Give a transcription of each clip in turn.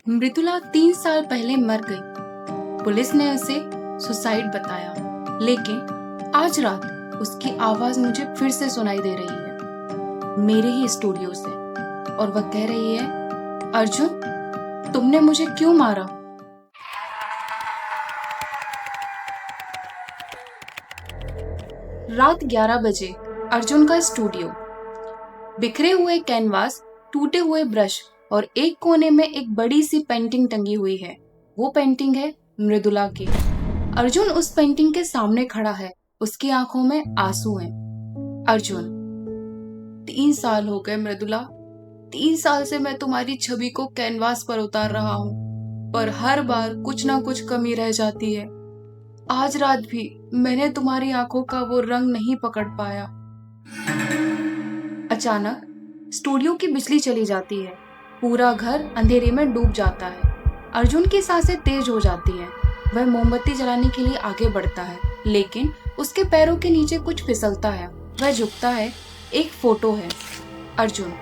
मृदुला 3 साल पहले मर गई। पुलिस ने उसे सुसाइड बताया, लेकिन आज रात उसकी आवाज मुझे फिर से सुनाई दे रही है, मेरे ही स्टूडियो से, और वह कह रही है, अर्जुन, तुमने मुझे क्यों मारा? रात 11 बजे अर्जुन का स्टूडियो। बिखरे हुए कैनवास, टूटे हुए ब्रश और एक कोने में एक बड़ी सी पेंटिंग टंगी हुई है। वो पेंटिंग है मृदुला की। अर्जुन उस पेंटिंग के सामने खड़ा है, उसकी आंखों में आंसू हैं। अर्जुन, 3 साल हो गए मृदुला। 3 साल से मैं तुम्हारी छवि को कैनवास पर उतार रहा हूँ, पर हर बार कुछ ना कुछ कमी रह जाती है। आज रात भी मैंने तुम्हारी आंखों का वो रंग नहीं पकड़ पाया। अचानक स्टूडियो की बिजली चली जाती है। पूरा घर अंधेरे में डूब जाता है। अर्जुन की सांसें तेज हो जाती हैं। वह मोमबत्ती जलाने के लिए आगे बढ़ता है, लेकिन उसके पैरों के नीचे कुछ फिसलता है। वह झुकता है। एक फोटो है। अर्जुन,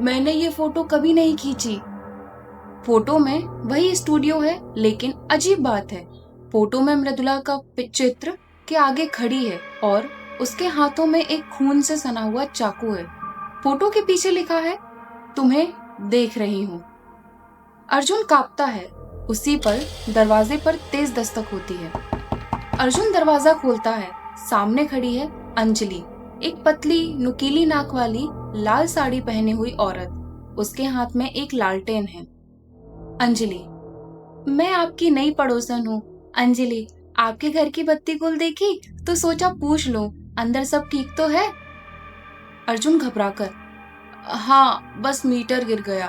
मैंने ये फोटो कभी नहीं खींची। फोटो में वही स्टूडियो है, लेकिन अजीब बात है, फोटो में मृदुला का चित्र के आगे खड़ी है और उसके हाथों में एक खून से सना हुआ चाकू है। फोटो के पीछे लिखा है, तुम्हें देख रही हूं। अर्जुन कांपता है। उसी पर दरवाजे पर तेज दस्तक होती है। अर्जुन दरवाजा खोलता है। सामने खड़ी है अंजलि, एक पतली नुकीली नाक वाली लाल साड़ी पहनी हुई औरत। उसके हाथ में एक लालटेन है। अंजलि, मैं आपकी नई पड़ोसन हूँ। अंजलि, आपके घर की बत्ती गुल देखी तो सोचा पूछ लूं, अंदर सब ठीक तो है? अर्जुन घबराकर, हाँ, बस मीटर गिर गया।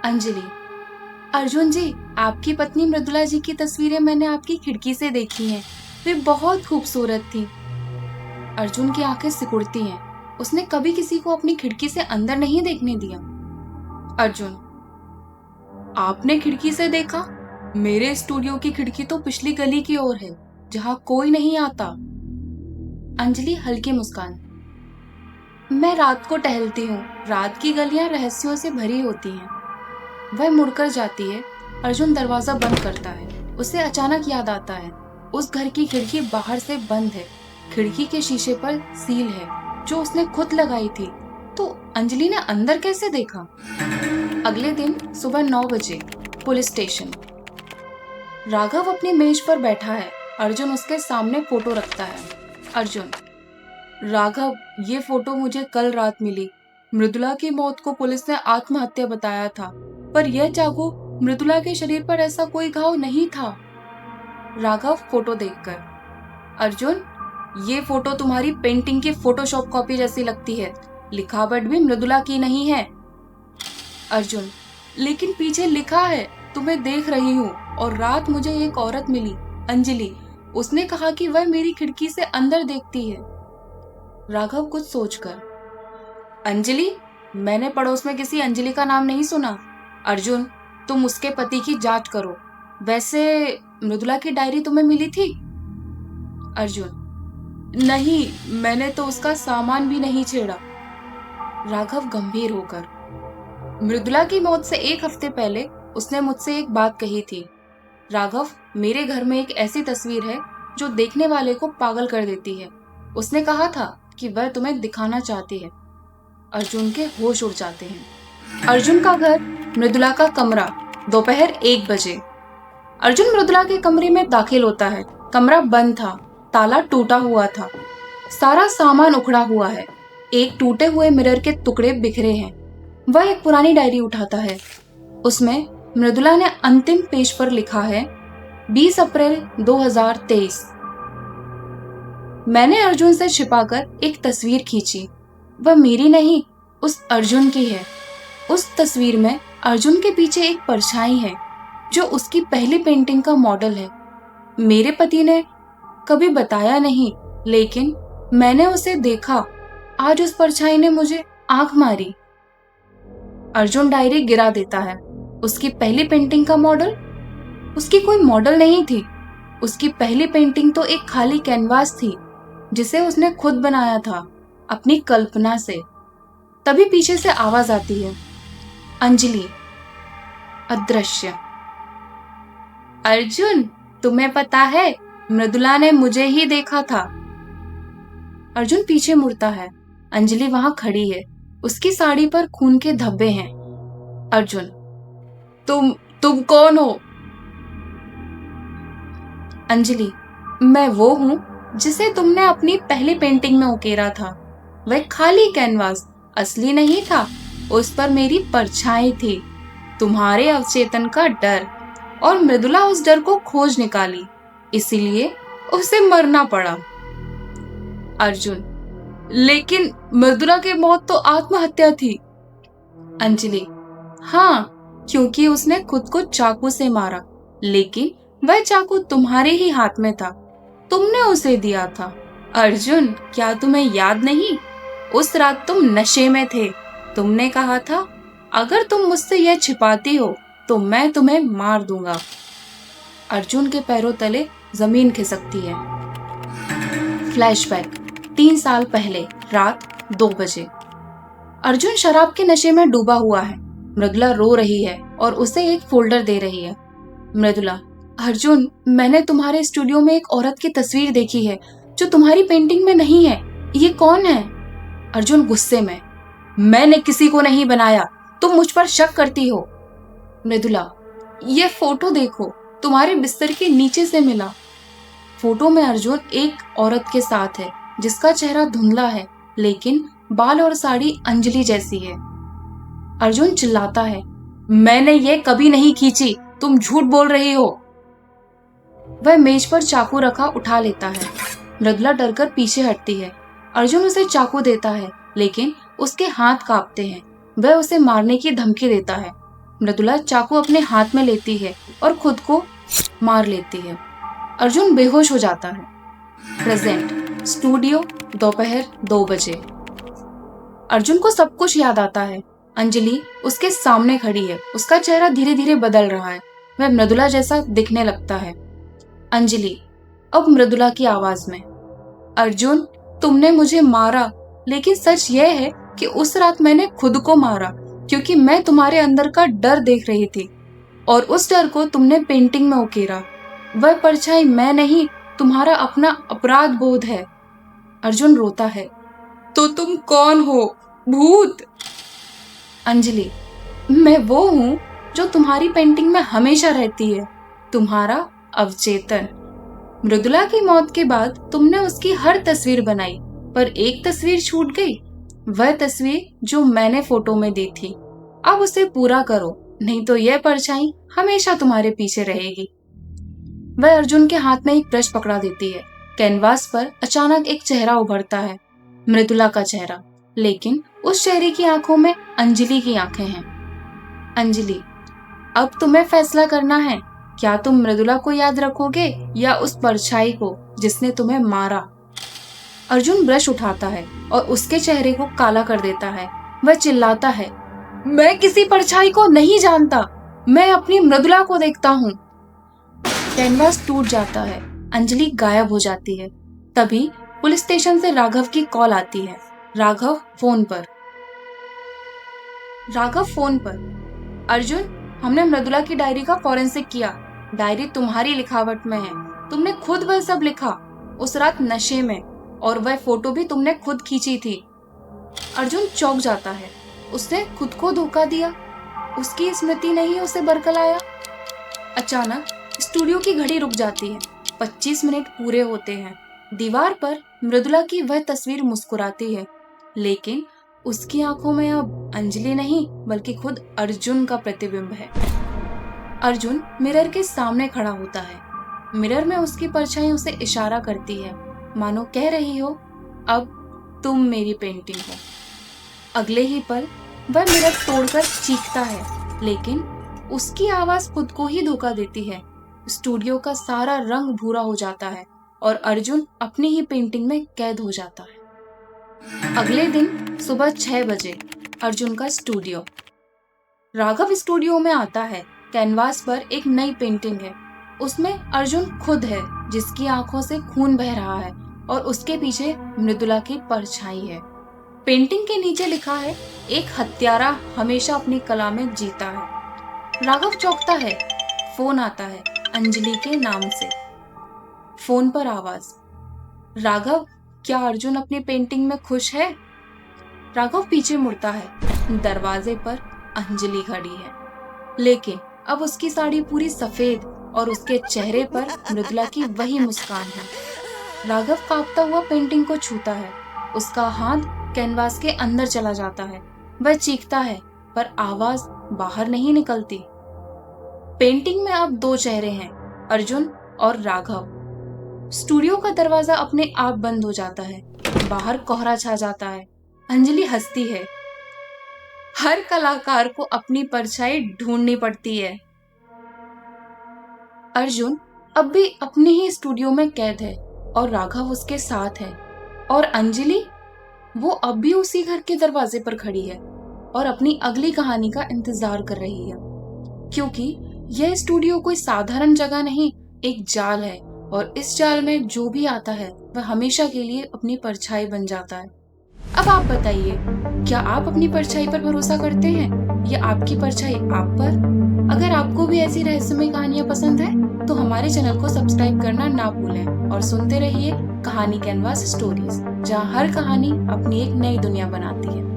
अंजलि, अर्जुन जी, आपकी पत्नी मृदुला जी की तस्वीरें मैंने आपकी खिड़की से देखी हैं। वे बहुत खूबसूरत थी। अर्जुन की आंखें सिकुड़ती हैं। उसने कभी किसी को अपनी खिड़की से अंदर नहीं देखने दिया। अर्जुन, आपने खिड़की से देखा? मेरे स्टूडियो की खिड़की तो पिछली गली की ओर है, जहां कोई नहीं आता। अंजलि हल्की मुस्कान, मैं रात को टहलती हूँ। रात की गलियां रहस्यों से भरी होती हैं। वह मुड़कर जाती है। अर्जुन दरवाजा बंद करता है। उसे अचानक याद आता है, उस घर की खिड़की बाहर से बंद है। खिड़की के शीशे पर सील है, जो उसने खुद लगाई थी। तो अंजलि ने अंदर कैसे देखा? अगले दिन सुबह 9 बजे पुलिस स्टेशन। राघव अपनी मेज पर बैठा है। अर्जुन उसके सामने फोटो रखता है। अर्जुन, राघव, ये फोटो मुझे कल रात मिली। मृदुला की मौत को पुलिस ने आत्महत्या बताया था, पर यह चाकू मृदुला के शरीर पर ऐसा कोई घाव नहीं था। राघव फोटो देखकर, अर्जुन, ये फोटो तुम्हारी पेंटिंग की फोटोशॉप कॉपी जैसी लगती है। लिखावट भी मृदुला की नहीं है। अर्जुन, लेकिन पीछे लिखा है, तुम्हें देख रही हूँ, और रात मुझे एक औरत मिली, अंजलि। उसने कहा कि वह मेरी खिड़की से अंदर देखती है। राघव कुछ सोचकर, अंजलि? मैंने पड़ोस में किसी अंजलि का नाम नहीं सुना। अर्जुन, तुम उसके पति की जांच करो। वैसे मृदुला की डायरी तुम्हें मिली थी? अर्जुन, नहीं, मैंने तो उसका सामान भी नहीं छेड़ा। राघव गंभीर होकर, मृदुला की मौत से 1 हफ्ते पहले उसने मुझसे एक बात कही थी, राघव, मेरे घर में एक ऐसी तस्वीर है जो देखने वाले को पागल कर देती है। उसने कहा था कि वह तुम्हें दिखाना चाहती है। अर्जुन के होश उड़ जाते हैं। अर्जुन का घर, मृदुला का कमरा, दोपहर 1 बजे। अर्जुन मृदुला के कमरे में दाखिल होता है। कमरा बंद था, ताला टूटा हुआ था, सारा सामान उखड़ा हुआ है। एक टूटे हुए मिरर के टुकड़े बिखरे हैं। वह एक पुरानी डायरी उठाता है। उसमें मृदुला ने अंतिम पेज पर लिखा है, 20 अप्रैल 2023। मैंने अर्जुन से छिपाकर एक तस्वीर खींची। वह मेरी नहीं, उस अर्जुन की है। उस तस्वीर में अर्जुन के पीछे एक परछाई है, जो उसकी पहली पेंटिंग का मॉडल है। मेरे पति ने कभी बताया नहीं, लेकिन मैंने उसे देखा। आज उस परछाई ने मुझे आंख मारी। अर्जुन डायरी गिरा देता है। उसकी पहली पेंटिंग का मॉडल? उसकी कोई मॉडल नहीं थी। उसकी पहली पेंटिंग तो एक खाली कैनवास थी, जिसे उसने खुद बनाया था, अपनी कल्पना से। तभी पीछे से आवाज आती है, अंजलि अदृश्य। अर्जुन, तुम्हें पता है मृदुला ने मुझे ही देखा था। अर्जुन पीछे मुड़ता है। अंजलि वहां खड़ी है। उसकी साड़ी पर खून के धब्बे हैं। अर्जुन, तुम कौन हो? अंजलि, मैं वो हूं जिसे तुमने अपनी पहली पेंटिंग में उकेरा था। वह खाली कैनवास असली नहीं था, उस पर मेरी परछाई थी, तुम्हारे अवचेतन का डर, और मृदुला उस डर को खोज निकाली, इसीलिए उसे मरना पड़ा। अर्जुन, लेकिन मृदुला की मौत तो आत्महत्या थी। अंजलि, हाँ, क्योंकि उसने खुद को चाकू से मारा, लेकिन वह चाकू तुम्हारे ही हाथ में था, तुमने उसे दिया था। अर्जुन, क्या तुम्हें याद नहीं? उस रात तुम नशे में थे। तुमने कहा था, अगर तुम मुझसे यह छिपाती हो तो मैं तुम्हें मार दूंगा। अर्जुन के पैरों तले जमीन खिसकती है। फ्लैशबैक 3 साल पहले रात 2 बजे। अर्जुन शराब के नशे में डूबा हुआ है। मृदुला रो रही है और उसे एक फोल्डर दे रही है। मृदुला, अर्जुन, मैंने तुम्हारे स्टूडियो में एक औरत की तस्वीर देखी है जो तुम्हारी पेंटिंग में नहीं है। ये कौन है? अर्जुन गुस्से में, मैंने किसी को नहीं बनाया, तुम मुझ पर शक करती हो। मृदुला, ये फोटो देखो, तुम्हारे बिस्तर के नीचे से मिला। फोटो में अर्जुन एक औरत के साथ है जिसका चेहरा धुंधला है, लेकिन बाल और साड़ी अंजलि जैसी है। अर्जुन चिल्लाता है, मैंने ये कभी नहीं खींची, तुम झूठ बोल रही हो। वह मेज पर चाकू रखा उठा लेता है। मृदुला डरकर पीछे हटती है। अर्जुन उसे चाकू देता है, लेकिन उसके हाथ कांपते हैं। वह उसे मारने की धमकी देता है। मृदुला चाकू अपने हाथ में लेती है और खुद को मार लेती है। अर्जुन बेहोश हो जाता है। प्रेजेंट स्टूडियो, दोपहर 2 बजे। अर्जुन को सब कुछ याद आता है। अंजलि उसके सामने खड़ी है। उसका चेहरा धीरे धीरे बदल रहा है। वह मृदुला जैसा दिखने लगता है। अंजलि अब मृदुला की आवाज में, अर्जुन, तुमने मुझे मारा, लेकिन सच यह है कि उस रात मैंने खुद को मारा क्योंकि मैं तुम्हारे अंदर का डर देख रही थी, और उस डर को तुमने पेंटिंग में उकेरा। वह परछाई मैं नहीं, तुम्हारा अपना अपराध बोध है। अर्जुन रोता है, तो तुम कौन हो? भूत? अंजलि, मैं वो हूं जो तुम्हारी पेंटिंग में हमेशा रहती है, तुम्हारा अवचेतन। मृदुला की मौत के बाद तुमने उसकी हर तस्वीर बनाई, पर एक तस्वीर छूट गई, वह तस्वीर जो मैंने फोटो में दी थी। अब उसे पूरा करो, नहीं तो यह परछाई हमेशा तुम्हारे पीछे रहेगी। वह अर्जुन के हाथ में एक ब्रश पकड़ा देती है। कैनवास पर अचानक एक चेहरा उभरता है, मृदुला का चेहरा, लेकिन उस चेहरे की आंखों में अंजलि की आंखें हैं। अंजलि, अब तुम्हें फैसला करना है, क्या तुम मृदुला को याद रखोगे या उस परछाई को जिसने तुम्हें मारा? अर्जुन ब्रश उठाता है और उसके चेहरे को काला कर देता है। वह चिल्लाता है, मैं किसी परछाई को नहीं जानता, मैं अपनी मृदुला को देखता हूँ। कैनवास टूट जाता है। अंजलि गायब हो जाती है। तभी पुलिस स्टेशन से राघव की कॉल आती है। राघव फोन पर, अर्जुन, हमने मृदुला की डायरी का फॉरेंसिक किया। डायरी तुम्हारी लिखावट में है। तुमने खुद वह सब लिखा, उस रात नशे में, और वह फोटो भी तुमने खुद खींची थी। अर्जुन चौंक जाता है। उसने खुद को धोखा दिया, उसकी स्मृति नहीं उसे बरकलाया। अचानक स्टूडियो की घड़ी रुक जाती है। 25 मिनट पूरे होते हैं। दीवार पर मृदुला की वह तस्वीर मुस्कुराती है, लेकिन उसकी आंखों में अब अंजलि नहीं बल्कि खुद अर्जुन का प्रतिबिंब है। अर्जुन मिरर के सामने खड़ा होता है। मिरर में उसकी परछाई उसे इशारा करती है, मानो कह रही हो, अब तुम मेरी पेंटिंग हो। अगले ही पल वह मिरर तोड़कर चीखता है, लेकिन उसकी आवाज खुद को ही धोखा देती है। स्टूडियो का सारा रंग भूरा हो जाता है और अर्जुन अपनी ही पेंटिंग में कैद हो जाता है। अगले दिन सुबह 6 बजे अर्जुन का स्टूडियो। राघव स्टूडियो में आता है। कैनवास पर एक नई पेंटिंग है। उसमें अर्जुन खुद है, जिसकी आंखों से खून बह रहा है, और उसके पीछे मृदुला की परछाई है। पेंटिंग के नीचे लिखा है, एक हत्यारा हमेशा अपनी कला में जीता है। राघव चौंकता है। फोन आता है, अंजलि के नाम से। फोन पर आवाज, राघव, क्या अर्जुन अपनी पेंटिंग में खुश है? राघव पीछे मुड़ता है। दरवाजे पर अंजलि खड़ी है, लेकिन अब उसकी साड़ी पूरी सफेद और उसके चेहरे पर मृदुला की वही मुस्कान है। राघव कांपता हुआ पेंटिंग को छूता है। उसका हाथ कैनवास के अंदर चला जाता है। वह चीखता है, पर आवाज बाहर नहीं निकलती। पेंटिंग में अब दो चेहरे हैं, अर्जुन और राघव। स्टूडियो का दरवाजा अपने आप बंद हो जाता है। बाहर कोहरा छा जाता है। अंजलि हंसती है। हर कलाकार को अपनी परछाई ढूंढनी पड़ती है। अर्जुन अब भी अपने ही स्टूडियो में कैद है और राघव उसके साथ है। और अंजलि, वो अब भी उसी घर के दरवाजे पर खड़ी है और अपनी अगली कहानी का इंतजार कर रही है, क्योंकि यह स्टूडियो कोई साधारण जगह नहीं, एक जाल है। और इस जाल में जो भी आता है वह हमेशा के लिए अपनी परछाई बन जाता है। अब आप बताइए, क्या आप अपनी परछाई पर भरोसा करते हैं या आपकी परछाई आप पर? अगर आपको भी ऐसी रहस्यमय कहानियां पसंद है तो हमारे चैनल को सब्सक्राइब करना ना भूलें और सुनते रहिए कहानी कैनवास स्टोरीज, जहां हर कहानी अपनी एक नई दुनिया बनाती है।